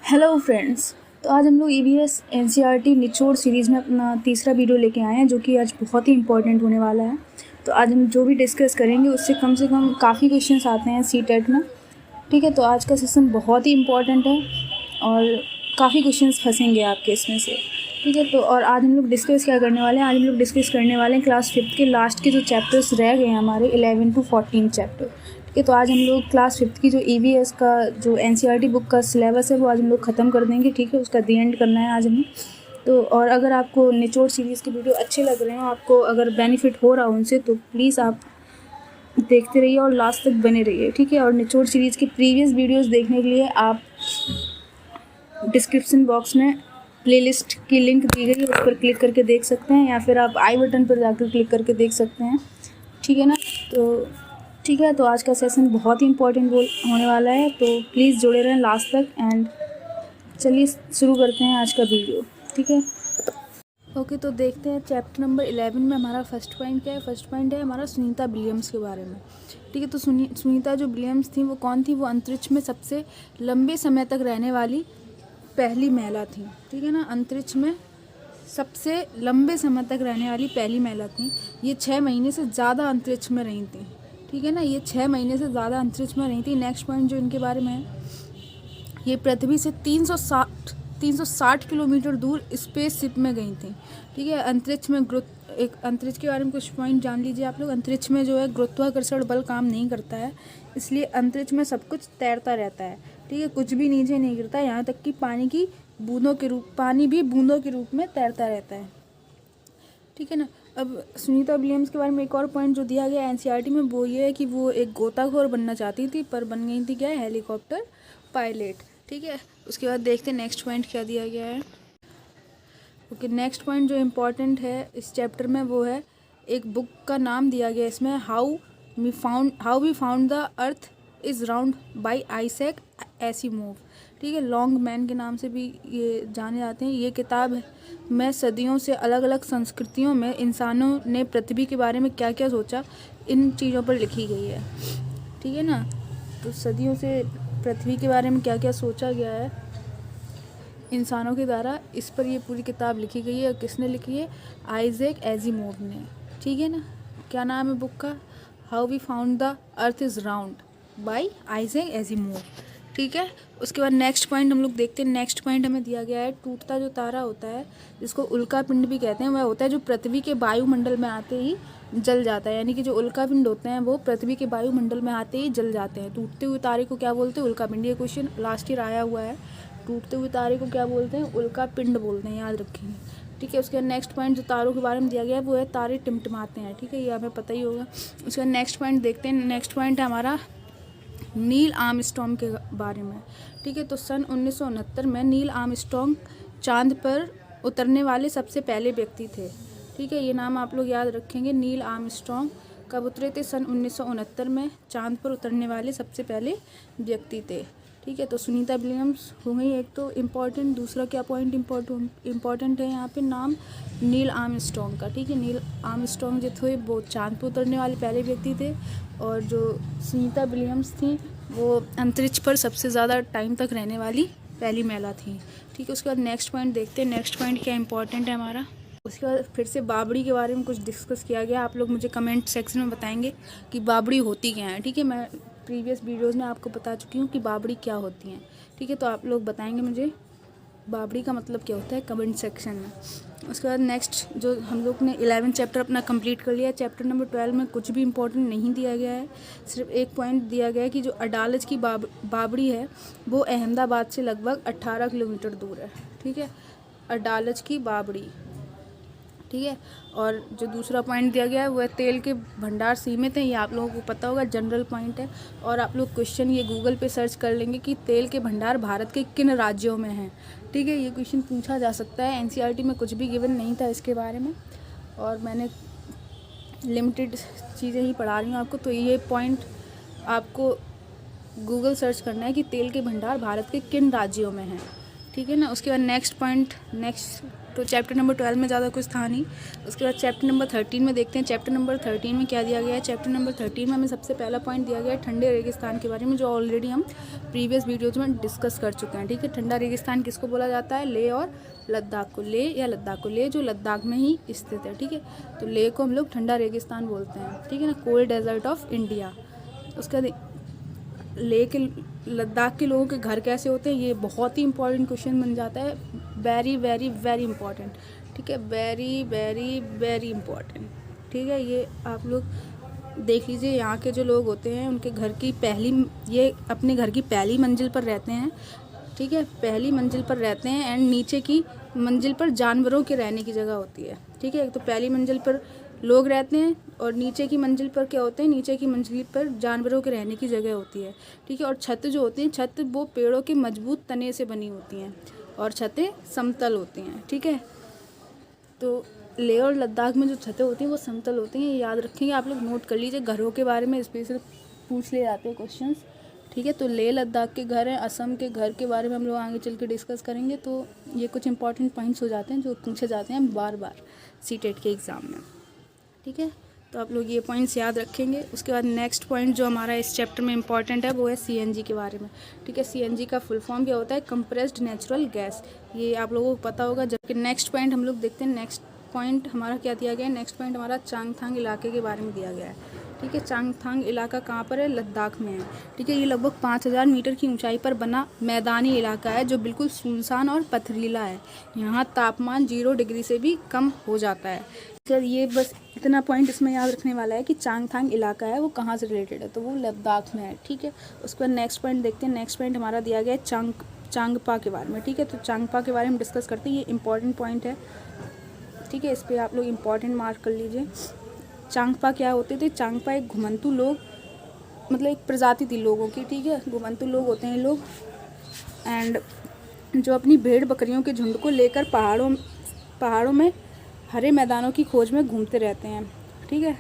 Hello friends. तो आज हम लोग ईवीएस एनसीईआरटी निचोड़ सीरीज़ में अपना तीसरा वीडियो लेके आए हैं, जो कि आज बहुत ही इंपॉर्टेंट होने वाला है। तो आज हम जो भी डिस्कस करेंगे उससे कम काफ़ी क्वेश्चंस आते हैं सीटेट में। ठीक है, तो आज का सेशन बहुत ही इंपॉर्टेंट है और काफ़ी क्वेश्चंस फंसेंगे आपके इसमें से। ठीक है, तो और आज हम लोग डिस्कस क्या करने वाले हैं, आज हम लोग डिस्कस करने वाले हैं क्लास 5 के लास्ट के जो चैप्टर्स रह गए हैं हमारे 11 to 14 चैप्टर। ठीक है, तो आज हम लोग क्लास 5 की जो ईवीएस का जो एनसीईआरटी बुक का सिलेबस है वो आज हम लोग ख़त्म कर देंगे। ठीक है, उसका दी एंड करना है आज हमें। तो और अगर आपको निचोड़ सीरीज़ के वीडियो अच्छे लग रहे हो, आपको अगर बेनिफिट हो रहा हो उनसे, तो प्लीज़ आप देखते रहिए और लास्ट तक बने रहिए। ठीक है, और निचोड़ सीरीज़ के प्रीवियस वीडियोस देखने के लिए आप डिस्क्रिप्शन बॉक्स में प्लेलिस्ट की लिंक दी गई है, उस पर क्लिक करके देख सकते हैं, या फिर आप आई बटन पर जाकर क्लिक करके देख सकते हैं। ठीक है ना, तो ठीक है, तो आज का सेशन बहुत ही इंपॉर्टेंट होने वाला है, तो प्लीज़ जुड़े रहें लास्ट तक। एंड चलिए शुरू करते हैं आज का वीडियो। ठीक है, ओके, तो देखते हैं चैप्टर नंबर 11 में हमारा फर्स्ट पॉइंट क्या है। फर्स्ट पॉइंट है हमारा सुनीता विलियम्स के बारे में। ठीक है, तो सुनीता जो विलियम्स थी वो कौन थी? वो अंतरिक्ष में सबसे लंबे समय तक रहने वाली पहली महिला थी। ठीक है ना, अंतरिक्ष में सबसे लंबे समय तक रहने वाली पहली महिला थी। ये 6 महीने से ज़्यादा अंतरिक्ष में रही थी। ठीक है ना, ये 6 महीने से ज़्यादा अंतरिक्ष में रही थी। नेक्स्ट पॉइंट जो इनके बारे में है, ये पृथ्वी से 360 किलोमीटर दूर स्पेसशिप में गई थी। ठीक है, अंतरिक्ष में अंतरिक्ष के बारे में कुछ पॉइंट जान लीजिए आप लोग। अंतरिक्ष में जो है गुरुत्वाकर्षण बल काम नहीं करता है, इसलिए अंतरिक्ष में सब कुछ तैरता रहता है। ठीक है, कुछ भी नीचे नहीं गिरता, यहाँ तक कि पानी भी बूंदों के रूप में तैरता रहता है। ठीक है ना, अब सुनीता विलियम्स के बारे में एक और पॉइंट जो दिया गया एनसीईआरटी में, वो ये है कि वो एक गोताखोर बनना चाहती थी, पर बन गई थी क्या है, हेलीकॉप्टर पायलट। ठीक है, उसके बाद देखते हैं नेक्स्ट पॉइंट क्या दिया गया है। ओके, नेक्स्ट पॉइंट जो इम्पोर्टेंट है इस चैप्टर में वो है, एक बुक का नाम दिया गया इसमें, how we found the earth is round by Isaac Asimov. ठीक है, लॉन्ग मैन के नाम से भी ये जाने जाते हैं। ये किताब में सदियों से अलग अलग संस्कृतियों में इंसानों ने पृथ्वी के बारे में क्या क्या सोचा, इन चीज़ों पर लिखी गई है। ठीक है ना, तो सदियों से पृथ्वी के बारे में क्या क्या सोचा गया है इंसानों के द्वारा, इस पर ये पूरी किताब लिखी गई है। और किसने लिखी है? आइजैक एसिमोव ने। ठीक है ना, क्या नाम है बुक का? How we found the earth is round by Isaac Asimov. ठीक है, उसके बाद नेक्स्ट पॉइंट हम लोग देखते हैं। नेक्स्ट पॉइंट हमें दिया गया है, टूटता जो तारा होता है जिसको उल्का पिंड भी कहते हैं, वह होता है जो पृथ्वी के वायुमंडल में आते ही जल जाता है। यानी कि जो उल्का पिंड होते हैं वो पृथ्वी के वायुमंडल में आते ही जल जाते हैं। टूटते हुए तारे को क्या बोलते हैं? उल्का पिंड। ये क्वेश्चन लास्ट ईयर आया हुआ है। टूटते हुए तारे को क्या बोलते हैं? उल्का पिंड बोलते हैं, याद रखेंगे। ठीक है, उसके बाद नेक्स्ट पॉइंट जो तारों के बारे में दिया गया है वो है, तारे टिमटिमाते हैं। ठीक है, ये हमें पता ही होगा। उसके बाद नेक्स्ट पॉइंट देखते हैं। नेक्स्ट पॉइंट है हमारा नील आर्मस्ट्रॉन्ग के बारे में। ठीक है, तो सन 1969 में नील आर्मस्ट्रॉन्ग चांद पर उतरने वाले सबसे पहले व्यक्ति थे। ठीक है, ये नाम आप लोग याद रखेंगे। नील आर्मस्ट्रॉन्ग कब उतरे थे? सन 1969 में चांद पर उतरने वाले सबसे पहले व्यक्ति थे। ठीक है, तो सुनीता विलियम्स हो गई एक तो इम्पॉर्टेंट। दूसरा क्या पॉइंट इम्पॉर्टेंट है यहाँ पे? नाम नील आर्मस्ट्रॉन्ग का। ठीक है, नील आर्मस्ट्रॉन्ग जो थे वो चांद पर उतरने वाले पहले व्यक्ति थे, और जो सुनीता विलियम्स थी वो अंतरिक्ष पर सबसे ज़्यादा टाइम तक रहने वाली पहली महिला थी। ठीक है, उसके बाद नेक्स्ट पॉइंट देखते हैं। नेक्स्ट पॉइंट क्या इंपॉर्टेंट है हमारा। उसके बाद फिर से बावड़ी के बारे में कुछ डिस्कस किया गया। आप लोग मुझे कमेंट सेक्शन में बताएंगे कि बावड़ी होती क्या है। ठीक है, मैं प्रीवियस वीडियोस में आपको बता चुकी हूँ कि बावड़ी क्या होती हैं। ठीक है, तो आप लोग बताएंगे मुझे बावड़ी का मतलब क्या होता है कमेंट सेक्शन में। उसके बाद नेक्स्ट जो हम लोग ने 11 चैप्टर अपना कंप्लीट कर लिया। चैप्टर नंबर 12 में कुछ भी इंपॉर्टेंट नहीं दिया गया है, सिर्फ एक पॉइंट दिया गया है कि जो अडालज की बावड़ी है वो अहमदाबाद से लगभग 18 किलोमीटर दूर है। ठीक है, अडालज की बावड़ी। ठीक है, और जो दूसरा पॉइंट दिया गया है वो है तेल के भंडार सीमित हैं। ये आप लोगों को पता होगा, जनरल पॉइंट है। और आप लोग क्वेश्चन ये गूगल पे सर्च कर लेंगे कि तेल के भंडार भारत के किन राज्यों में हैं। ठीक है, ये क्वेश्चन पूछा जा सकता है। एनसीईआरटी में कुछ भी गिवन नहीं था इसके बारे में, और मैंने लिमिटेड चीज़ें ही पढ़ा रही हूँ आपको। तो ये पॉइंट आपको गूगल सर्च करना है कि तेल के भंडार भारत के किन राज्यों में हैं। ठीक है ना, उसके बाद नेक्स्ट पॉइंट नेक्स्ट तो चैप्टर नंबर 12 में ज़्यादा कुछ था नहीं। उसके बाद चैप्टर नंबर 13 में देखते हैं। चैप्टर नंबर 13 में क्या दिया गया है। चैप्टर नंबर 13 में हमें सबसे पहला पॉइंट दिया गया है ठंडे रेगिस्तान के बारे में, जो ऑलरेडी हम प्रीवियस वीडियोज़ में डिस्कस कर चुके हैं। ठीक है, ठंडा रेगिस्तान किसको बोला जाता है, लेह और लद्दाख को। लेह या लद्दाख को, लेह जो लद्दाख में ही स्थित है। ठीक है, तो लेह को हम लोग ठंडा रेगिस्तान बोलते हैं। ठीक है ना, कोल्ड डेजर्ट ऑफ इंडिया। उसका लेह के लद्दाख के लोगों के घर कैसे होते हैं, ये बहुत ही इंपॉर्टेंट क्वेश्चन बन जाता है। Very very very important. ठीक है, वेरी वेरी वेरी इंपॉर्टेंट। ठीक है, ये आप लोग देख लीजिए। यहाँ के जो लोग होते हैं उनके घर की ये अपने घर की पहली मंजिल पर रहते हैं। ठीक है, पहली मंजिल पर रहते हैं एंड नीचे की मंजिल पर जानवरों के रहने की जगह होती है। ठीक है, एक तो पहली मंजिल पर लोग रहते हैं और नीचे की मंजिल पर क्या होते हैं, नीचे की मंजिल पर जानवरों के रहने की जगह होती है। ठीक है, और छत जो होती हैं, छत वो पेड़ों के मजबूत तने से बनी होती हैं और छतें समतल होती हैं। ठीक है, तो लेह और लद्दाख में जो छतें होती हैं वो समतल होती हैं, ये याद रखेंगे आप लोग, नोट कर लीजिए। घरों के बारे में स्पेशल पूछ ले जाते हैं क्वेश्चंस। ठीक है, तो लेह लद्दाख के घर हैं। असम के घर के बारे में हम लोग आगे चल के डिस्कस करेंगे। तो ये कुछ इंपॉर्टेंट पॉइंट्स हो जाते हैं जो पूछे जाते हैं बार बार सीटेट के एग्ज़ाम में। ठीक है, तो आप लोग ये पॉइंट्स याद रखेंगे। उसके बाद नेक्स्ट पॉइंट जो हमारा इस चैप्टर में इंपॉर्टेंट है वो है सीएनजी के बारे में। ठीक है, सीएनजी का फुल फॉर्म क्या होता है, कंप्रेस्ड नेचुरल गैस। ये आप लोगों को पता होगा। जबकि नेक्स्ट पॉइंट हम लोग देखते हैं। नेक्स्ट पॉइंट हमारा क्या दिया गया है, नेक्स्ट पॉइंट हमारा चांगथांग इलाके के बारे में दिया गया है। ठीक है, चांगथांग इलाका कहाँ पर है, लद्दाख में है। ठीक है, ये लगभग 5000 मीटर की ऊंचाई पर बना मैदानी इलाका है जो बिल्कुल सुनसान और पथरीला है। यहाँ तापमान 0 डिग्री से भी कम हो जाता है। सर ये बस इतना पॉइंट इसमें याद रखने वाला है कि चांगथांग इलाका है वो कहाँ से रिलेटेड है, तो वो लद्दाख में है। ठीक है, उसके बाद नेक्स्ट पॉइंट देखते हैं। नेक्स्ट पॉइंट हमारा दिया गया है चांगपा के बारे में। ठीक है, तो चांगपा के बारे में डिस्कस करते हैं। ये इंपॉर्टेंट पॉइंट है। ठीक है, इस पर आप लोग इम्पॉर्टेंट मार्क कर लीजिए। चांगपा क्या होते थे, चांगपा एक घुमंतू लोग, मतलब एक प्रजाति थी लोगों की। ठीक है, घुमंतू लोग होते हैं लोग, एंड जो अपनी भेड़ बकरियों के झुंड को लेकर पहाड़ों में हरे मैदानों की खोज में घूमते रहते हैं। ठीक है,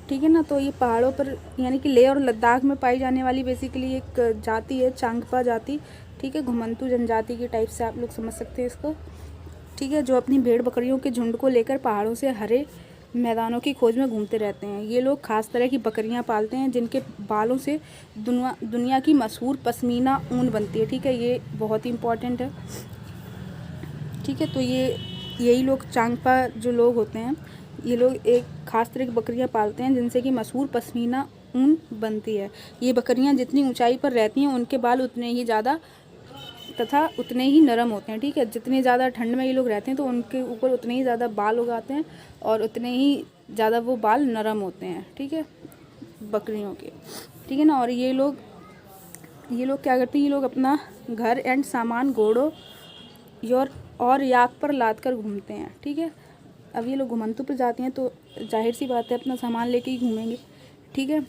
ठीक है ना, तो ये पहाड़ों पर यानी कि लेह और लद्दाख में पाई जाने वाली बेसिकली एक जाति है, चांगपा जाति। ठीक है, घुमंतू जनजाति के टाइप से आप लोग समझ सकते हैं इसको। ठीक है, जो अपनी भेड़ बकरियों के झुंड को लेकर पहाड़ों से हरे मैदानों की खोज में घूमते रहते हैं। ये लोग खास तरह की बकरियां पालते हैं जिनके बालों से दुनिया की मशहूर पश्मीना ऊन बनती है। ठीक है, ये बहुत ही इंपॉर्टेंट है। ठीक है, तो यही लोग चांगपा जो लोग होते हैं, ये लोग एक खास तरह की बकरियां पालते हैं जिनसे कि मशहूर पश्मीना ऊन बनती है। ये बकरियां जितनी ऊंचाई पर रहती हैं उनके बाल उतने ही ज़्यादा तथा उतने ही नरम होते हैं। ठीक है, जितने ज़्यादा ठंड में ये लोग रहते हैं तो उनके ऊपर उतने ही ज़्यादा बाल उगाते हैं और उतने ही ज़्यादा वो बाल नरम होते हैं। ठीक है, बकरियों के। ठीक है ना, और ये लोग क्या करते हैं, ये लोग अपना घर एंड सामान घोड़ों और याक पर लाद कर घूमते हैं। ठीक है, अब ये लोग घुमंतु पर जाते हैं तो जाहिर सी बात है अपना सामान लेके ही घूमेंगे। ठीक है,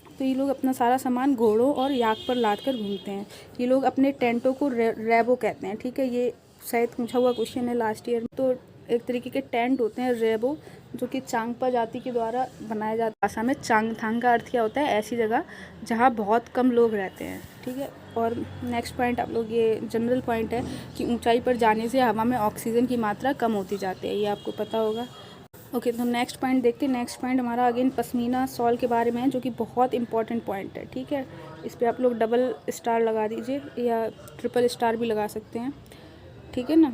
तो ये लोग अपना सारा सामान घोड़ों और याक पर लाद कर घूमते हैं। ये लोग अपने टेंटों को रेबो कहते हैं। ठीक है, ये शायद पूछा हुआ क्वेश्चन है लास्ट ईयर में। तो एक तरीके के टेंट होते हैं रेबो, जो कि चांगपा जाति के द्वारा बनाया जाता है। भाषा में चांगथांग का अर्थ क्या होता है, ऐसी जगह जहाँ बहुत कम लोग रहते हैं। ठीक है, और नेक्स्ट पॉइंट आप लोग, ये जनरल पॉइंट है कि ऊंचाई पर जाने से हवा में ऑक्सीजन की मात्रा कम होती जाती है, ये आपको पता होगा। ओके, तो नेक्स्ट पॉइंट देखते हैं। नेक्स्ट पॉइंट हमारा अगेन पश्मीना शॉल के बारे में है, जो कि बहुत इंपॉर्टेंट पॉइंट है। ठीक है, इस पर आप लोग डबल स्टार लगा दीजिए या ट्रिपल स्टार भी लगा सकते हैं। ठीक है ना,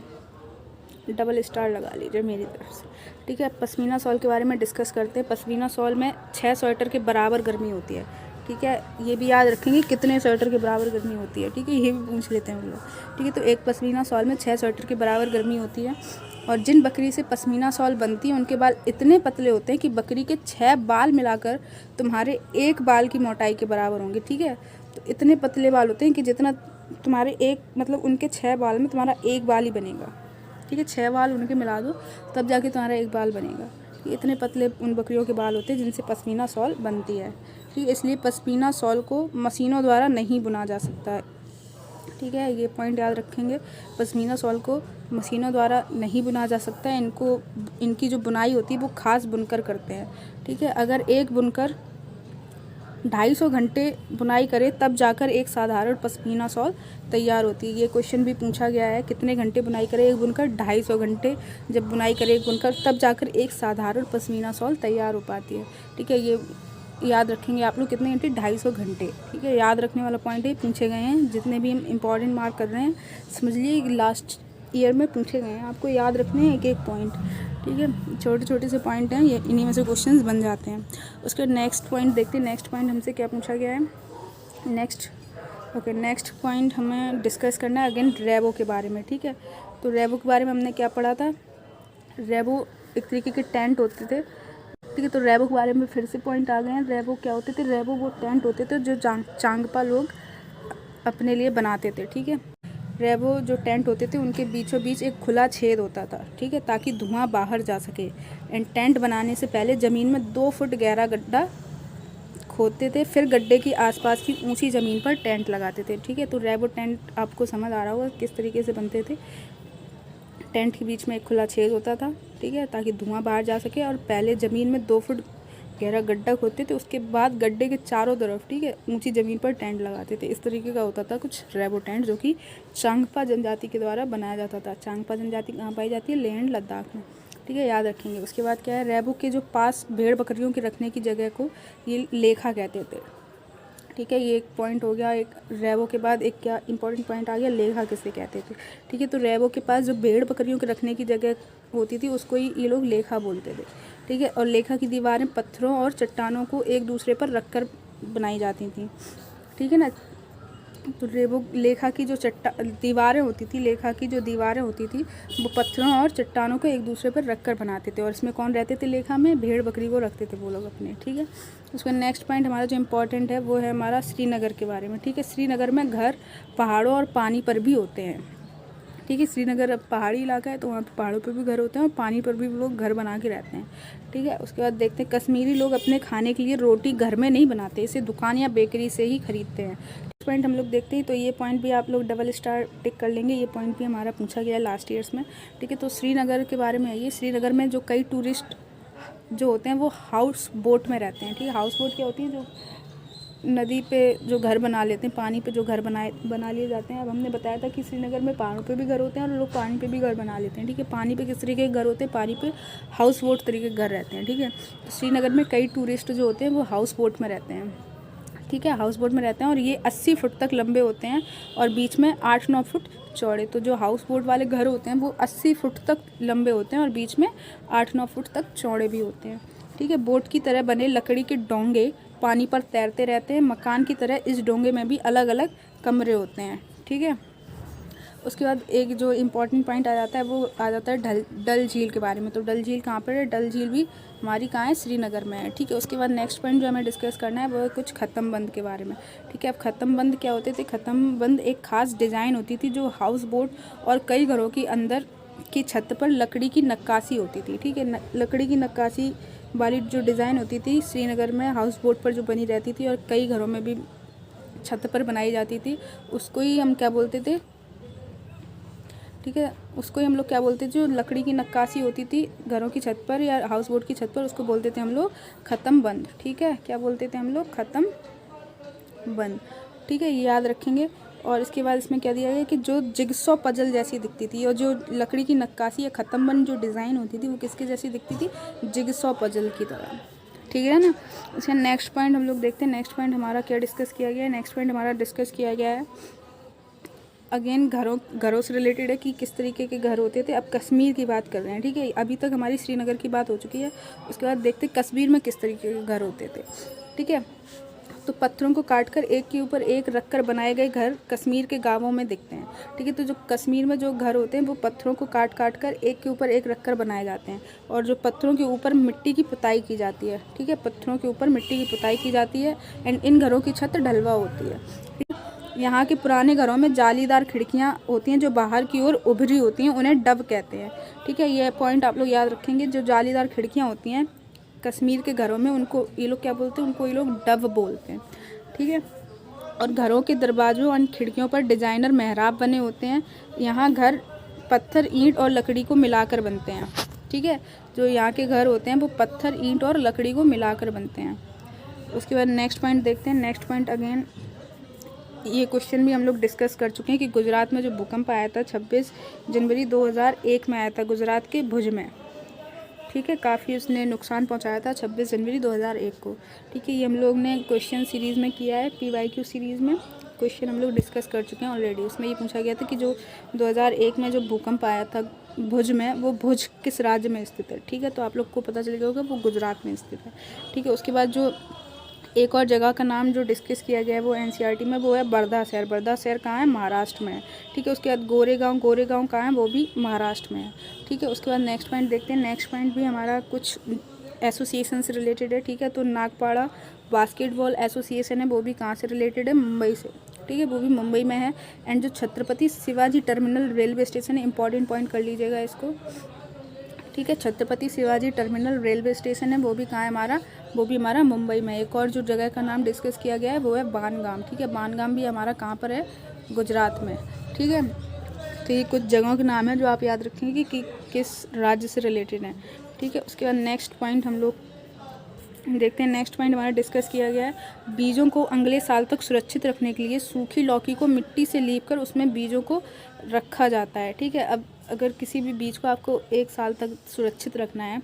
डबल स्टार लगा लीजिए मेरी तरफ से। ठीक है, पश्मीना शॉल के बारे में डिस्कस करते हैं। पश्मीना शॉल में 6 स्वेटर के बराबर गर्मी होती है। ठीक है, ये भी याद रखेंगे कितने स्वेटर के बराबर गर्मी होती है। ठीक है, ये भी पूछ लेते हैं हम लोग। ठीक है, तो एक पश्मीना शॉल में 6 स्वेटर के बराबर गर्मी होती है। और जिन बकरी से पश्मीना शॉल बनती है उनके बाल इतने पतले होते हैं कि बकरी के 6 बाल मिलाकर तुम्हारे एक बाल की मोटाई के बराबर होंगे। ठीक है, तो इतने पतले बाल होते हैं कि जितना तुम्हारे एक मतलब उनके 6 बाल में तुम्हारा एक बाल ही बनेगा। ठीक है, 6 बाल उनके मिला दो तब जाके तुम्हारा एक बाल बनेगा। इतने पतले उन बकरियों के बाल होते हैं जिनसे पश्मीना शॉल बनती है। ठीक है, इसलिए पश्मीना शॉल को मशीनों द्वारा नहीं बुना जा सकता है। ठीक है, ये पॉइंट याद रखेंगे। पश्मीना शॉल को मशीनों द्वारा नहीं बुना जा सकता है। इनकी जो बुनाई होती है वो खास बुनकर करते हैं। ठीक है, अगर एक बुनकर 250 घंटे बुनाई करे तब जाकर एक साधारण पश्मीना शॉल तैयार होती है। ये क्वेश्चन भी पूछा गया है, कितने घंटे बुनाई करे एक बुनकर? 250 घंटे जब बुनाई करे एक बुनकर तब जाकर एक साधारण पश्मीना शॉल तैयार हो पाती है। ठीक है, ये याद रखेंगे आप लोग, कितने घंटे? 250 घंटे। ठीक है, याद रखने वाला पॉइंट है, पूछे गए हैं। जितने भी हम इंपॉर्टेंट मार्क कर रहे हैं समझ लिए लास्ट ईयर में पूछे गए हैं, आपको याद रखने हैं एक एक पॉइंट। ठीक है, छोटे छोटे से पॉइंट हैं, ये इन्हीं में से क्वेश्चंस बन जाते हैं। उसके नेक्स्ट पॉइंट देखते हैं, नेक्स्ट पॉइंट हमसे क्या पूछा गया है। नेक्स्ट पॉइंट हमें डिस्कस करना है अगेन रेबो के बारे में। ठीक है, तो रेबो के बारे में हमने क्या पढ़ा था? रेबो एक तरीके के टेंट होते थे। ठीक है, तो रेबो के बारे में फिर से पॉइंट आ गए हैं। रेबो क्या होते थे? रेबो वो टेंट होते थे जो चांगपा लोग अपने लिए बनाते थे। ठीक है, रेबो जो टेंट होते थे उनके बीचों बीच एक खुला छेद होता था। ठीक है, ताकि धुआं बाहर जा सके। एंड टेंट बनाने से पहले ज़मीन में 2 फुट गहरा गड्ढा खोदते थे, फिर गड्ढे की आसपास की ऊंची ज़मीन पर टेंट लगाते थे। ठीक है, तो रेबो टेंट आपको समझ आ रहा होगा किस तरीके से बनते थे। टेंट के बीच में एक खुला छेद होता था, ठीक है, ताकि धुआं बाहर जा सके। और पहले ज़मीन में 2 फुट गहरा गड्ढा खोदते थे, उसके बाद गड्ढे के चारों तरफ, ठीक है, ऊंची ज़मीन पर टेंट लगाते थे। इस तरीके का होता था कुछ रेबो टेंट, जो कि चांगपा जनजाति के द्वारा बनाया जाता था। चांगपा जनजाति कहाँ पाई जाती है? लेह एंड लद्दाख में। ठीक है, याद रखेंगे। उसके बाद क्या है, रेबो के जो पास भेड़ बकरियों के रखने की जगह को ये लेखा कहते थे। ठीक है, ये एक पॉइंट हो गया। एक रेबो के बाद एक क्या इंपॉर्टेंट पॉइंट आ गया, लेखा किसे कहते थे। ठीक है, तो रेबो के पास जो भेड़ बकरियों के रखने की जगह होती थी उसको ही ये लोग लेखा बोलते थे। ठीक है, और लेखा की दीवारें पत्थरों और चट्टानों को एक दूसरे पर रखकर बनाई जाती थी। ठीक है ना, तो रेबो लेखा की जो दीवारें होती थी, लेखा की जो दीवारें होती थी वो पत्थरों और चट्टानों को एक दूसरे पर रखकर बनाते थे। और इसमें कौन रहते थे? लेखा में भेड़ बकरी को रखते थे वो लोग अपने। ठीक है, उसका नेक्स्ट पॉइंट हमारा जो इम्पोर्टेंट है वो है हमारा श्रीनगर के बारे में। ठीक है, श्रीनगर में घर पहाड़ों और पानी पर भी होते हैं। ठीक है, श्रीनगर अब पहाड़ी इलाका है तो वहाँ पे पहाड़ों पर भी घर होते हैं और पानी पर भी लोग घर बना के रहते हैं। ठीक है, उसके बाद देखते हैं कश्मीरी लोग अपने खाने के लिए रोटी घर में नहीं बनाते, इसे दुकान या बेकरी से ही खरीदते हैं। पॉइंट हम लोग देखते हैं, तो ये पॉइंट भी आप लोग डबल स्टार टिक कर लेंगे। ये पॉइंट भी हमारा पूछा गया है लास्ट ईयर्स में। ठीक है, तो श्रीनगर के बारे में है। श्रीनगर में जो कई टूरिस्ट जो होते हैं वो हाउस बोट में रहते हैं। ठीक है, हाउस बोट क्या होती है? जो नदी पे जो घर बना लेते हैं, पानी पे जो घर बना लिए जाते हैं। अब हमने बताया था कि श्रीनगर में पहाड़ों पे भी घर होते हैं और लोग पानी पे भी घर बना लेते हैं। ठीक है, पानी पे किस तरीके के घर होते हैं? पानी पे हाउस बोट तरीके के घर रहते हैं। ठीक है, तो श्रीनगर में कई टूरिस्ट जो होते हैं वो हाउस बोट में रहते हैं। ठीक है, हाउस बोट में रहते हैं और ये 80 फुट तक लंबे होते हैं और बीच में 8-9 फुट चौड़े। तो जो हाउस बोट वाले घर होते हैं वो 80 फुट तक लंबे होते हैं और बीच में 8-9 फुट तक चौड़े भी होते हैं। ठीक है, बोट की तरह बने लकड़ी के डोंगे पानी पर तैरते रहते हैं। मकान की तरह इस डोंगे में भी अलग अलग कमरे होते हैं। ठीक है, उसके बाद एक जो इम्पोर्टेंट पॉइंट आ जाता है वो आ जाता है डल झील के बारे में। तो डल झील कहाँ पर है? डल झील भी हमारी कहाँ है? श्रीनगर में है। ठीक है, उसके बाद नेक्स्ट पॉइंट जो हमें डिस्कस करना है वो है कुछ ख़त्म बंद के बारे में। ठीक है, अब ख़त्म बंद क्या होते थे? ख़त्म बंद एक ख़ास डिज़ाइन होती थी जो हाउस बोट और कई घरों की अंदर की छत पर लकड़ी की नक्काशी होती थी। ठीक है, लकड़ी की नक्काशी वाली जो डिज़ाइन होती थी श्रीनगर में हाउस बोट पर जो बनी रहती थी और कई घरों में भी छत पर बनाई जाती थी, उसको ही हम क्या बोलते थे? ठीक है, उसको ही हम लोग क्या बोलते थे? जो लकड़ी की नक्काशी होती थी घरों की छत पर या हाउस बोट की छत पर, उसको बोलते थे हम लोग ख़त्म बंद। ठीक है, क्या बोलते थे हम लोग? ख़त्म बंद। ठीक है, ये याद रखेंगे। और इसके बाद इसमें क्या दिया गया कि जो जिगसॉ पजल जैसी दिखती थी और जो लकड़ी की नक्काशी या ख़त्म बंद जो डिज़ाइन होती थी वो किसके जैसी दिखती थी? जिगसॉ पजल की तरह। ठीक है ना। उसका नेक्स्ट पॉइंट हम लोग देखते हैं। नेक्स्ट पॉइंट हमारा क्या डिस्कस किया गया है? नेक्स्ट पॉइंट हमारा डिस्कस किया गया है अगेन घरों से रिलेटेड है कि किस तरीके के घर होते थे। अब कश्मीर की बात कर रहे हैं। ठीक है, अभी तक हमारी श्रीनगर की बात हो चुकी है। उसके बाद देखते हैं कश्मीर में किस तरीके के घर होते थे। ठीक है, तो पत्थरों को काटकर एक के ऊपर एक रखकर बनाए गए घर कश्मीर के गांवों में दिखते हैं। ठीक है, तो जो कश्मीर में जो घर होते हैं वो पत्थरों को काट कर एक के ऊपर एक रखकर बनाए जाते हैं और जो पत्थरों के ऊपर मिट्टी की पुताई की जाती है। ठीक है, पत्थरों के ऊपर मिट्टी की पुताई की जाती है एंड इन घरों की छत ढलवा होती है। यहाँ के पुराने घरों में जालीदार खिड़कियाँ होती हैं जो बाहर की ओर उभरी होती हैं, उन्हें डब कहते हैं। ठीक है, ये पॉइंट आप लोग याद रखेंगे। जो जालीदार खिड़कियाँ होती हैं कश्मीर के घरों में उनको ये लोग क्या बोलते हैं? उनको ये लोग डब बोलते हैं। ठीक है, और घरों के दरवाज़ों और खिड़कियों पर डिज़ाइनर मेहराब बने होते हैं। यहाँ घर पत्थर, ईंट और लकड़ी को मिलाकर बनते हैं। ठीक है, जो यहाँ के घर होते हैं वो पत्थर, ईंट और लकड़ी को मिलाकर बनते हैं। उसके बाद नेक्स्ट पॉइंट देखते हैं। नेक्स्ट पॉइंट अगेन ये क्वेश्चन भी हम लोग डिस्कस कर चुके हैं कि गुजरात में जो भूकंप आया था 26 जनवरी 2001 में आया था गुजरात के भुज में। ठीक है, काफ़ी उसने नुकसान पहुंचाया था 26 जनवरी 2001 को। ठीक है, ये हम लोग ने क्वेश्चन सीरीज़ में किया है, PYQ सीरीज़ में क्वेश्चन हम लोग डिस्कस कर चुके हैं ऑलरेडी। उसमें ये पूछा गया था कि जो 2001 में जो भूकंप आया था भुज में, वो भुज किस राज्य में स्थित है। ठीक है, तो आप लोग को पता चल गया होगा वो गुजरात में स्थित है। ठीक है, उसके बाद जो एक और जगह का नाम जो डिस्कस किया गया है वो NCERT में, वो है बर्धा शहर। बर्धा शहर कहाँ है? महाराष्ट्र में है। ठीक है, उसके बाद गोरेगांव। गोरेगांव कहाँ है? वो भी महाराष्ट्र में है। ठीक है, उसके बाद नेक्स्ट पॉइंट देखते हैं। नेक्स्ट पॉइंट भी हमारा कुछ एसोसिएशन से रिलेटेड है। ठीक है, तो नागपाड़ा बास्केटबॉल एसोसिएशन है, वो भी कहाँ से रिलेटेड है? मुंबई से। ठीक है, वो भी मुंबई में है। एंड जो Chhatrapati Shivaji terminal railway station है, इंपॉर्टेंट पॉइंट कर लीजिएगा इसको। ठीक है, Chhatrapati Shivaji terminal railway station है, वो भी कहाँ है हमारा? वो भी हमारा मुंबई में। एक और जो जगह का नाम डिस्कस किया गया है वो है बानगाम। ठीक है, बानगाम भी हमारा कहाँ पर है? गुजरात में। ठीक है, तो ये कुछ जगहों के नाम है जो आप याद रखेंगे कि किस राज्य से रिलेटेड हैं। ठीक है, उसके बाद नेक्स्ट पॉइंट हम लोग देखते हैं। नेक्स्ट पॉइंट हमारा डिस्कस किया गया है, बीजों को अगले साल तक सुरक्षित रखने के लिए सूखी लौकी को मिट्टी से लीप कर उसमें बीजों को रखा जाता है। ठीक है, अब अगर किसी भी बीज को आपको 1 साल तक सुरक्षित रखना है,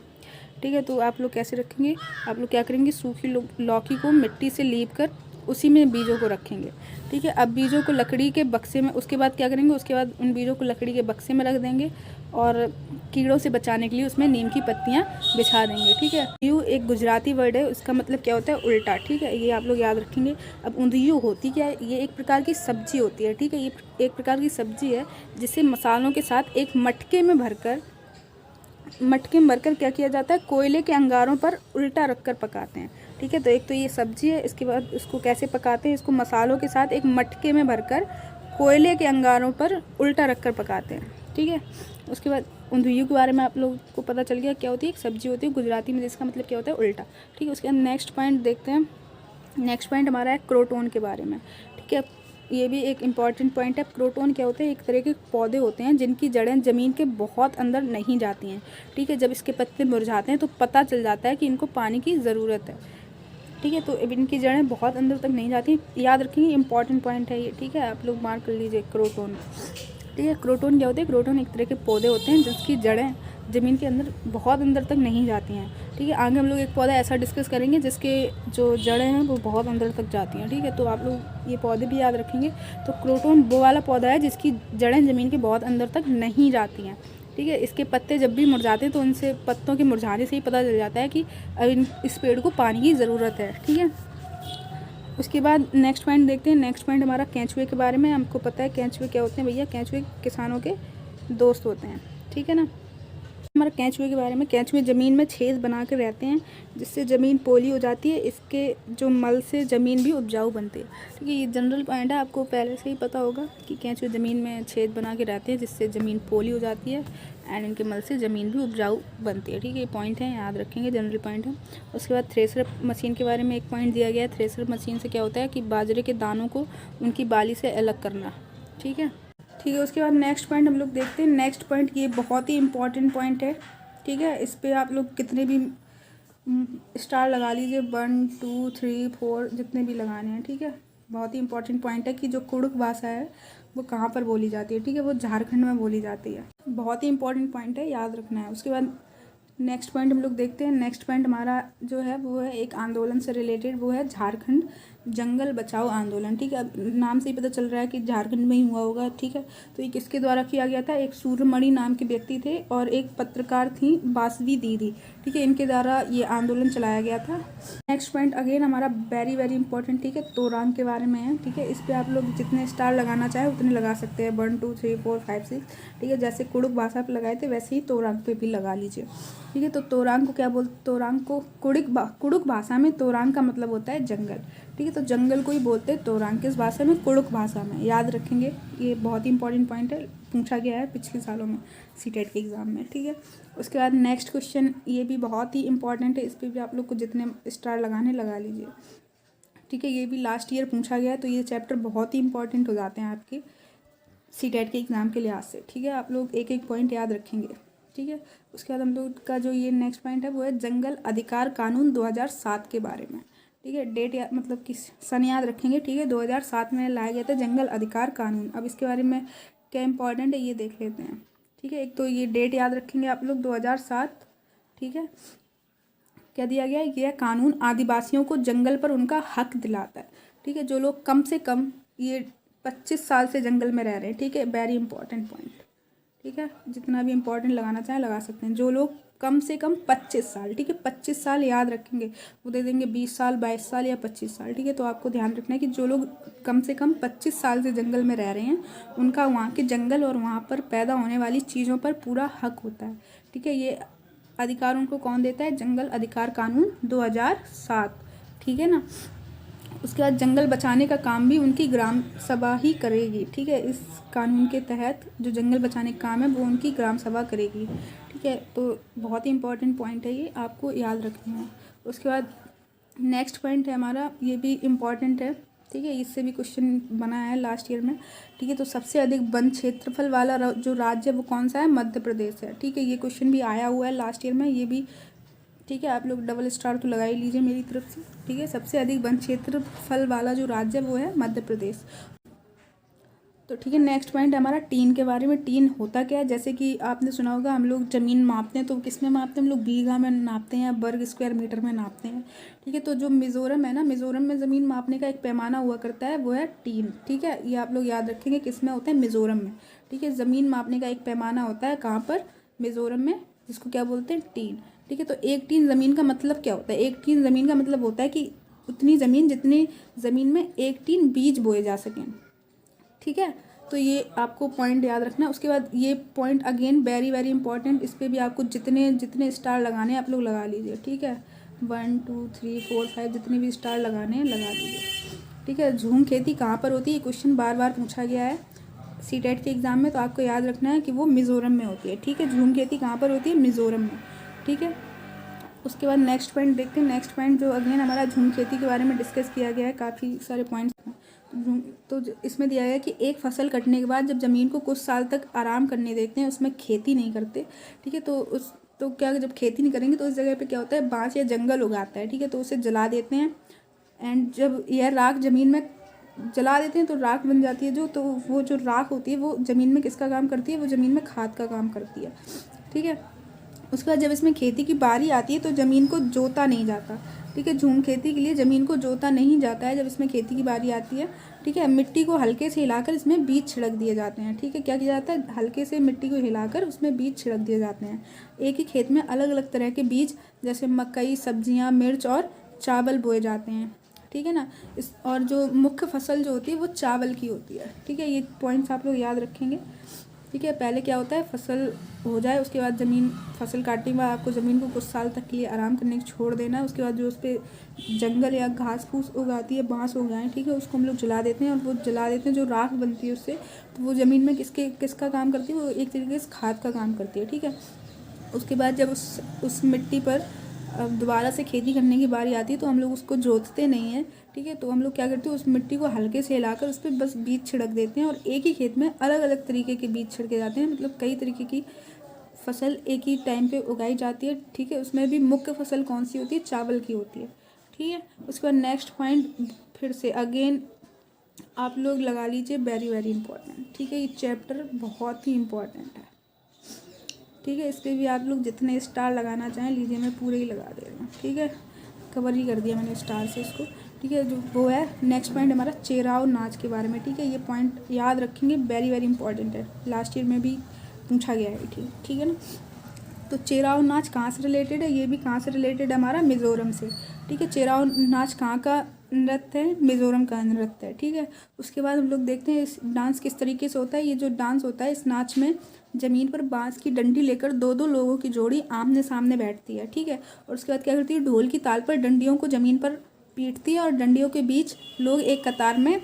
ठीक है, तो आप लोग कैसे रखेंगे? आप लोग क्या करेंगे? सूखी लौकी को मिट्टी से लीप कर उसी में बीजों को रखेंगे। ठीक है, अब बीजों को लकड़ी के बक्से में, उसके बाद क्या करेंगे? उसके बाद उन बीजों को लकड़ी के बक्से में रख देंगे और कीड़ों से बचाने के लिए उसमें नीम की पत्तियां बिछा देंगे। ठीक है, ऊंधियू एक गुजराती वर्ड है, उसका मतलब क्या होता है? उल्टा। ठीक है, ये आप लोग याद रखेंगे। अब ऊंधियू होती क्या है? ये एक प्रकार की सब्जी होती है। ठीक है, ये एक प्रकार की सब्जी है जिसे मसालों के साथ एक मटके में भरकर क्या किया जाता है? कोयले के अंगारों पर उल्टा रखकर पकाते हैं। ठीक है, तो एक तो ये सब्जी है, इसके बाद इसको कैसे पकाते हैं? इसको मसालों के साथ एक मटके में भरकर कोयले के अंगारों पर उल्टा रखकर पकाते हैं। ठीक है, उसके बाद ऊंधियू के बारे में आप लोगों को पता चल गया क्या होती है? एक सब्जी होती है गुजराती में, जिसका मतलब क्या होता है? उल्टा। ठीक है, उसके बाद नेक्स्ट पॉइंट देखते हैं। नेक्स्ट पॉइंट हमारा है क्रोटोन के बारे में। ठीक है, ये भी एक इम्पॉर्टेंट पॉइंट है। क्रोटोन क्या होते हैं? एक तरह के पौधे होते हैं जिनकी जड़ें ज़मीन के बहुत अंदर नहीं जाती हैं। ठीक है, जब इसके पत्ते मुरझाते हैं तो पता चल जाता है कि इनको पानी की ज़रूरत है। ठीक है, तो अब इनकी जड़ें बहुत अंदर तक नहीं जाती। याद रखेंगे, इंपॉर्टेंट पॉइंट है ये। ठीक है, आप लोग मार्क कर लीजिए क्रोटोन। ठीक है, क्रोटोन क्या होते हैं? क्रोटोन एक तरह के पौधे होते हैं जिसकी जड़ें ज़मीन के अंदर बहुत अंदर तक नहीं जाती हैं। ठीक है, आगे हम लोग एक पौधा ऐसा डिस्कस करेंगे जिसके जो जड़ें हैं वो बहुत अंदर तक जाती हैं। ठीक है, तो आप लोग ये पौधे भी याद रखेंगे। तो क्रोटोन वो वाला पौधा है जिसकी जड़ें ज़मीन के बहुत अंदर तक नहीं जाती हैं। ठीक है, इसके पत्ते जब भी मुरझाते हैं तो उनसे पत्तों के मुरझाने से ही पता चल जाता है कि अब इस पेड़ को पानी की ज़रूरत है। ठीक है, उसके बाद नेक्स्ट पॉइंट देखते हैं। नेक्स्ट पॉइंट हमारा केंचुए के बारे में। हमको पता है केंचुए क्या होते हैं भैया? केंचुए किसानों के दोस्त होते हैं। ठीक है ना। हमारा केंचुए के बारे में, केंचुए ज़मीन में छेद बना कर रहते हैं जिससे ज़मीन पोली हो जाती है। इसके जो मल से ज़मीन भी उपजाऊ बनती है। ठीक है, ये जनरल पॉइंट है, आपको पहले से ही पता होगा कि केंचुए ज़मीन में छेद बना के रहते हैं जिससे ज़मीन पोली हो जाती है एंड इनके मल से ज़मीन भी उपजाऊ बनती है। ठीक है, ये पॉइंट है, याद रखेंगे, जनरल पॉइंट है। उसके बाद थ्रेसर मशीन के बारे में एक पॉइंट दिया गया है। थ्रेसर मशीन से क्या होता है कि बाजरे के दानों को उनकी बाली से अलग करना। ठीक है, ठीक है, उसके बाद नेक्स्ट पॉइंट हम लोग देखते हैं। नेक्स्ट पॉइंट ये बहुत ही इंपॉर्टेंट पॉइंट है। ठीक है, इस पर आप लोग कितने भी स्टार लगा लीजिए, 1 2 3 4 जितने भी लगाने हैं। ठीक है, बहुत ही इंपॉर्टेंट पॉइंट है कि जो कुड़ुक भाषा है वो कहाँ पर बोली जाती है। ठीक है, वो झारखंड में बोली जाती है। बहुत ही इंपॉर्टेंट पॉइंट है, याद रखना है। उसके बाद नेक्स्ट पॉइंट हम लोग देखते हैं। नेक्स्ट पॉइंट हमारा जो है वो है एक आंदोलन से रिलेटेड, वो है झारखंड जंगल बचाओ आंदोलन। ठीक है, अब नाम से ही पता चल रहा है कि झारखंड में ही हुआ होगा। ठीक है, तो ये किसके द्वारा किया गया था? एक सूर्यमणि नाम के व्यक्ति थे और एक पत्रकार थी बासवी दीदी। ठीक है, इनके द्वारा ये आंदोलन चलाया गया था। नेक्स्ट पॉइंट अगेन हमारा वेरी वेरी इंपॉर्टेंट। ठीक है, तोरांग के बारे में है। ठीक है, इस पर आप लोग जितने स्टार लगाना चाहे उतने लगा सकते हैं, 1 2 3 4 5 6। ठीक है, जैसे कुड़ुक भाषा पर लगाए थे वैसे ही तोरांग पे भी लगा लीजिए। ठीक है, तो तोरांग को क्या बोलते? तोरांग को कुड़ुक भाषा में तोरांग का मतलब होता है जंगल। ठीक है, तो जंगल को ही बोलते हैं तोरांग, किस भाषा में? कुड़ुक भाषा में। याद रखेंगे, ये बहुत ही इंपॉर्टेंट पॉइंट है, पूछा गया है पिछले सालों में सीटेट के एग्ज़ाम में। ठीक है, उसके बाद नेक्स्ट क्वेश्चन ये भी बहुत ही इंपॉर्टेंट है, इस पर भी आप लोग को जितने स्टार लगाने लगा लीजिए। ठीक है, ये भी लास्ट ईयर पूछा गया है, तो ये चैप्टर बहुत ही इंपॉर्टेंट हो जाते हैं आपके सीटेट के एग्ज़ाम के लिहाज से। ठीक है, आप लोग एक एक पॉइंट याद रखेंगे। ठीक है, उसके बाद हम लोग का जो ये नेक्स्ट पॉइंट है वो है जंगल अधिकार कानून 2007 के बारे में। ठीक है, डेट या मतलब कि सन याद रखेंगे। ठीक है, 2007 में लाया गया था जंगल अधिकार कानून। अब इसके बारे में क्या इंपॉर्टेंट है ये देख लेते हैं। ठीक है, एक तो ये डेट याद रखेंगे आप लोग 2007। ठीक है, क्या दिया गया है, यह कानून आदिवासियों को जंगल पर उनका हक दिलाता है। ठीक है, जो लोग कम से कम ये 25 साल से जंगल में रह रहे हैं। ठीक है, वेरी इंपॉर्टेंट पॉइंट। ठीक है, जितना भी इंपॉर्टेंट लगाना चाहें लगा सकते हैं। जो लोग कम से कम 25 साल, ठीक है 25 साल याद रखेंगे, वो दे देंगे 20 साल 22 साल या 25 साल। ठीक है, तो आपको ध्यान रखना है कि जो लोग कम से कम 25 साल से जंगल में रह रहे हैं उनका वहाँ के जंगल और वहाँ पर पैदा होने वाली चीज़ों पर पूरा हक होता है। ठीक है, ये अधिकार उनको कौन देता है, जंगल अधिकार कानून 2007। ठीक है ना, उसके बाद जंगल बचाने का काम भी उनकी ग्राम सभा ही करेगी। ठीक है, इस कानून के तहत जो जंगल बचाने का काम है वो उनकी ग्राम सभा करेगी। ठीक है, तो बहुत ही इंपॉर्टेंट पॉइंट है, ये आपको याद रखना है। उसके बाद नेक्स्ट पॉइंट है हमारा, ये भी इम्पॉर्टेंट है। ठीक है, इससे भी क्वेश्चन बना है लास्ट ईयर में। ठीक है, तो सबसे अधिक वन क्षेत्रफल वाला जो राज्य है वो कौन सा है, मध्य प्रदेश है। ठीक है, ये क्वेश्चन भी आया हुआ है लास्ट ईयर में, ये भी। ठीक है, आप लोग डबल स्टार तो लगा ही लीजिए मेरी तरफ से। ठीक है, सबसे अधिक वन क्षेत्रफल वाला जो राज्य है वो है मध्य प्रदेश। तो ठीक है, नेक्स्ट पॉइंट है हमारा टीन के बारे में। टीन होता क्या है, जैसे कि आपने सुना होगा हम लोग ज़मीन मापते हैं तो किस में मापते हैं, हम लोग बीघा में नापते हैं, वर्ग स्क्वायर मीटर में नापते हैं। ठीक है, तो जो मिज़ोरम है ना, मिज़ोरम में ज़मीन मापने का एक पैमाना हुआ करता है, वो है टीन। ठीक है, ये आप लोग याद रखेंगे किस में होता है, मिज़ोरम में। ठीक है, ज़मीन मापने का एक पैमाना होता है कहाँ पर, मिज़ोरम में, जिसको क्या बोलते हैं, टीन। ठीक है, तो एक टीन ज़मीन का मतलब क्या होता है, एक टीन ज़मीन का मतलब होता है कि उतनी ज़मीन जितनी ज़मीन में एक टीन बीज बोए जा सकें। ठीक है, तो ये आपको पॉइंट याद रखना है। उसके बाद ये point again very very important, इस पर भी आपको जितने जितने स्टार लगाने हैं आप लोग लगा लीजिए। ठीक है, 1 2 3 4 5 जितने भी स्टार लगाने हैं लगा लीजिए। ठीक है, झूम खेती कहाँ पर होती है, क्वेश्चन बार बार पूछा गया है सीटेट के एग्ज़ाम में, तो आपको याद रखना है कि वो मिज़ोरम में होती है। ठीक है, झूम खेती कहाँ पर होती है, मिज़ोरम में। ठीक है, उसके बाद नेक्स्ट पॉइंट देखते हैं। नेक्स्ट पॉइंट जो अगेन हमारा झूम खेती के बारे में डिस्कस किया गया है, काफ़ी सारे पॉइंट्स। तो इसमें दिया गया है कि एक फसल कटने के बाद जब ज़मीन को कुछ साल तक आराम करने देते हैं, उसमें खेती नहीं करते। ठीक है, तो क्या जब खेती नहीं करेंगे तो उस जगह पे क्या होता है, बाँस या जंगल उगाता है। ठीक है, तो उसे जला देते हैं, एंड जब यह राख ज़मीन में जला देते हैं तो राख बन जाती है जो, तो वो जो राख होती है वो ज़मीन में किसका काम करती है, वो ज़मीन में खाद का काम करती है। ठीक है, उसके बाद जब इसमें खेती की बारी आती है तो ज़मीन को जोता नहीं जाता। ठीक है, झूम खेती के लिए ज़मीन को जोता नहीं जाता है जब इसमें खेती की बारी आती है। ठीक है, मिट्टी को हल्के से हिलाकर इसमें बीज छिड़क दिए जाते हैं। ठीक है, क्या किया जाता है, हल्के से मिट्टी को हिलाकर उसमें बीज छिड़क दिए जाते हैं। एक ही खेत में अलग अलग तरह के बीज जैसे मकई, सब्जियां, मिर्च और चावल बोए जाते हैं। ठीक है ना, और जो मुख्य फसल जो होती है वो चावल की होती है। ठीक है, ये पॉइंट्स आप लोग याद रखेंगे। ठीक है, पहले क्या होता है, फसल हो जाए उसके बाद फसल काटने के बाद आपको ज़मीन को कुछ साल तक के लिए आराम करने को छोड़ देना है। उसके बाद जो उस पर जंगल या घास फूस उगाती है, बाँस उगाएँ, ठीक है, उसको हम लोग जला देते हैं, और वो जला देते हैं जो राख बनती है उससे, तो वो ज़मीन में किसका काम करती है, वो एक तरीके से खाद का काम करती है। ठीक है, उसके बाद जब उस मिट्टी पर अब दोबारा से खेती करने की बारी आती है तो हम लोग उसको जोतते नहीं हैं। ठीक है, तो हम लोग क्या करते हैं, उस मिट्टी को हल्के से हिलाकर उस पर बस बीज छिड़क देते हैं, और एक ही खेत में अलग अलग तरीके के बीज छिड़के जाते हैं। मतलब कई तरीके की फसल एक ही टाइम पे उगाई जाती है। ठीक है, उसमें भी मुख्य फसल कौन सी होती है, चावल की होती है। ठीक है, उसके बाद नेक्स्ट पॉइंट फिर से अगेन आप लोग लगा लीजिए, वेरी वेरी इंपॉर्टेंट। ठीक है, ये चैप्टर बहुत ही इम्पॉर्टेंट है। ठीक है, इस पर भी आप लोग जितने स्टार लगाना चाहें लीजिए, मैं पूरे ही लगा दे रही हूँ। ठीक है, कवर ही कर दिया मैंने स्टार से इसको। ठीक है, जो वो है नेक्स्ट पॉइंट हमारा चेराव नाच के बारे में। ठीक है, ये पॉइंट याद रखेंगे, वेरी वेरी इंपॉर्टेंट है, लास्ट ईयर में भी पूछा गया है। ठीक है ना, तो चेराव नाच कहाँ से रिलेटेड है, ये भी कहाँ से रिलेटेड है, हमारा मिज़ोरम से। ठीक है, चेराव नाच कहाँ का नृत्य है, मिज़ोरम का नृत्य है। ठीक है, उसके बाद हम लोग देखते हैं इस डांस किस तरीके से होता है। ये जो डांस होता है, इस नाच में ज़मीन पर बांस की डंडी लेकर दो दो लोगों की जोड़ी आमने सामने बैठती है। ठीक है, और उसके बाद क्या करती है, ढोल की ताल पर डंडियों को ज़मीन पर पीटती है, और डंडियों के बीच लोग एक कतार में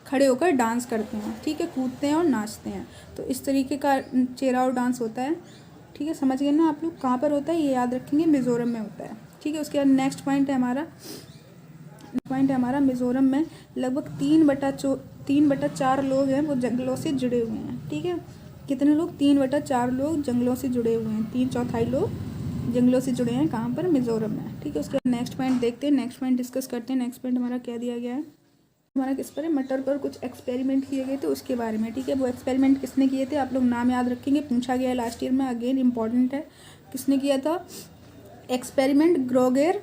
खड़े होकर डांस करते हैं। ठीक है, कूदते हैं और नाचते हैं। तो इस तरीके का चेराव डांस होता है। ठीक है, समझ गए ना आप लोग, कहाँ पर होता है ये याद रखेंगे, मिज़ोरम में होता है। ठीक है, उसके बाद नेक्स्ट पॉइंट है हमारा मिज़ोरम में लगभग 3/4 लोग हैं वो जंगलों से जुड़े हुए हैं। ठीक है, कितने लोग, 3/4 लोग जंगलों से जुड़े हुए हैं, 3/4 लोग जंगलों से जुड़े हैं, कहाँ पर, मिजोरम में। ठीक है, उसके बाद नेक्स्ट पॉइंट देखते हैं, नेक्स्ट पॉइंट डिस्कस करते हैं। नेक्स्ट पॉइंट हमारा क्या दिया गया है, हमारा किस पर है, मटर पर कुछ एक्सपेरिमेंट किए गए थे उसके बारे में। ठीक है, वो एक्सपेरिमेंट किसने किए थे, आप लोग नाम याद रखेंगे, पूछा गया है लास्ट ईयर में, अगेन इंपॉर्टेंट है। किसने किया था एक्सपेरिमेंट, ग्रेगोर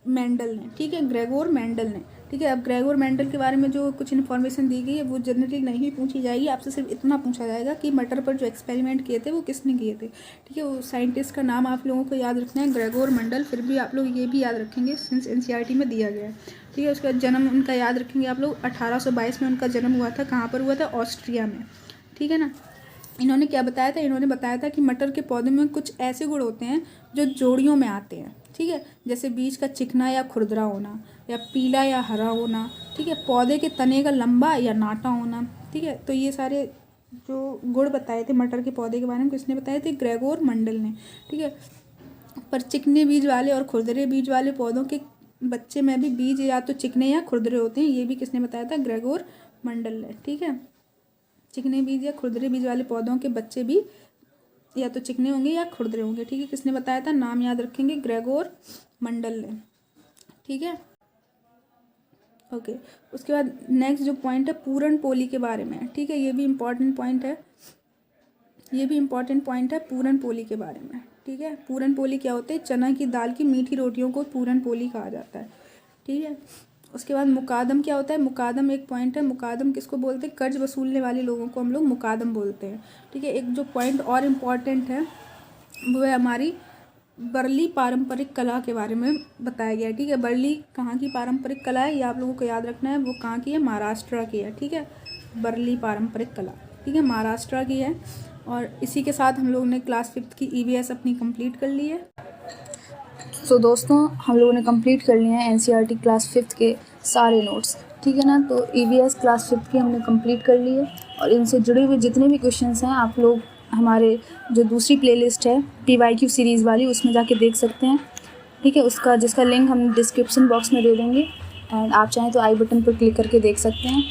मेंडल ने। ठीक है, ग्रेगोर मेंडल ने। ठीक है, अब ग्रेगोर मेंडल के बारे में जो कुछ इन्फॉर्मेशन दी गई है वो जनरली नहीं पूछी जाएगी, आपसे सिर्फ इतना पूछा जाएगा कि मटर पर जो एक्सपेरिमेंट किए थे वो किसने किए थे। ठीक है, वो साइंटिस्ट का नाम आप लोगों को याद रखना है, ग्रेगोर मेंडल। फिर भी आप लोग ये भी याद रखेंगे सिंस एनसीईआरटी में दिया गया है। ठीक है, उसका जन्म उनका याद रखेंगे आप लोग, 1822 में उनका जन्म हुआ था। कहाँ पर हुआ था, ऑस्ट्रिया में। ठीक है ना। इन्होंने क्या बताया था, इन्होंने बताया था कि मटर के पौधे में कुछ ऐसे गुण होते हैं जो जोड़ियों में आते हैं। ठीक है, जैसे बीज का चिकना या खुरदरा होना, या पीला या हरा होना। ठीक है, पौधे के तने का लंबा या नाटा होना। ठीक है, तो ये सारे जो गुण बताए थे मटर के पौधे के बारे में किसने बताए थे, ग्रेगोर मेंडल ने। ठीक है, पर चिकने बीज वाले और खुरदरे बीज वाले पौधों के बच्चे में भी बीज या तो चिकने या खुरदरे होते हैं, ये भी किसने बताया था, ग्रेगोर मेंडल ने। ठीक है, चिकने बीज या खुरदरे बीज वाले पौधों के बच्चे भी या तो चिकने होंगे या खुरदरे होंगे। ठीक है, किसने बताया था, नाम याद रखेंगे, ग्रेगोर मेंडल ने। ठीक है, ओके। उसके बाद नेक्स्ट जो पॉइंट है पूरनपोली के बारे में। ठीक है, ये भी इम्पॉर्टेंट पॉइंट है, ये भी इम्पॉर्टेंट पॉइंट है पूरनपोली के बारे में। ठीक है, पूरनपोली क्या होते हैं, चना की दाल की मीठी रोटियों को पूरनपोली कहा जाता है। ठीक है, उसके बाद मुकादम क्या होता है, मुकादम एक पॉइंट है, मुकादम किसको बोलते हैं, कर्ज वसूलने वाले लोगों को हम लोग मुकादम बोलते हैं। ठीक है, एक जो पॉइंट और इम्पॉर्टेंट है वो है हमारी बरली पारंपरिक कला के बारे में बताया गया है। ठीक है, बरली कहाँ की पारंपरिक कला है, ये आप लोगों को याद रखना है, वो कहाँ की है, महाराष्ट्र की है। ठीक है, बरली पारंपरिक कला, ठीक है, महाराष्ट्र की है। और इसी के साथ हम लोगों ने क्लास 5 की ईवीएस अपनी कंप्लीट कर ली है। तो दोस्तों हम लोगों ने कंप्लीट कर लिए हैं एनसीईआरटी क्लास 5 के सारे नोट्स। ठीक है ना, तो ईवीएस क्लास 5 की हमने कंप्लीट कर ली है, और इनसे जुड़े हुए जितने भी क्वेश्चंस हैं आप लोग हमारे जो दूसरी प्लेलिस्ट है PYQ सीरीज़ वाली, उसमें जाके देख सकते हैं। ठीक है, उसका जिसका लिंक हम डिस्क्रिप्शन बॉक्स में दे देंगे, एंड आप चाहें तो आई बटन पर क्लिक करके देख सकते हैं।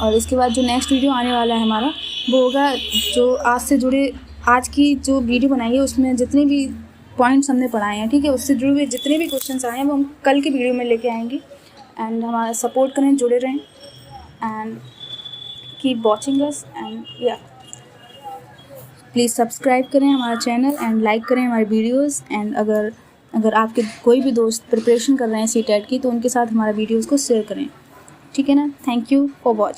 और इसके बाद जो नेक्स्ट वीडियो आने वाला है हमारा, वो होगा जो आज से जुड़े, आज की जो वीडियो बनाई है उसमें जितने भी पॉइंट्स हमने पढ़ाए हैं, ठीक है, उससे जुड़े हुए जितने भी क्वेश्चंस आए हैं वो हम कल की वीडियो में लेके आएंगे। एंड हमारा सपोर्ट करें, जुड़े रहें, and keep watching us, and या प्लीज़ सब्सक्राइब करें हमारा चैनल, एंड लाइक करें हमारे वीडियोस। एंड अगर आपके कोई भी दोस्त प्रिपरेशन कर रहे हैं CTET की, तो उनके साथ हमारा वीडियोस को शेयर करें। ठीक है ना, थैंक यू फॉर वॉचिंग।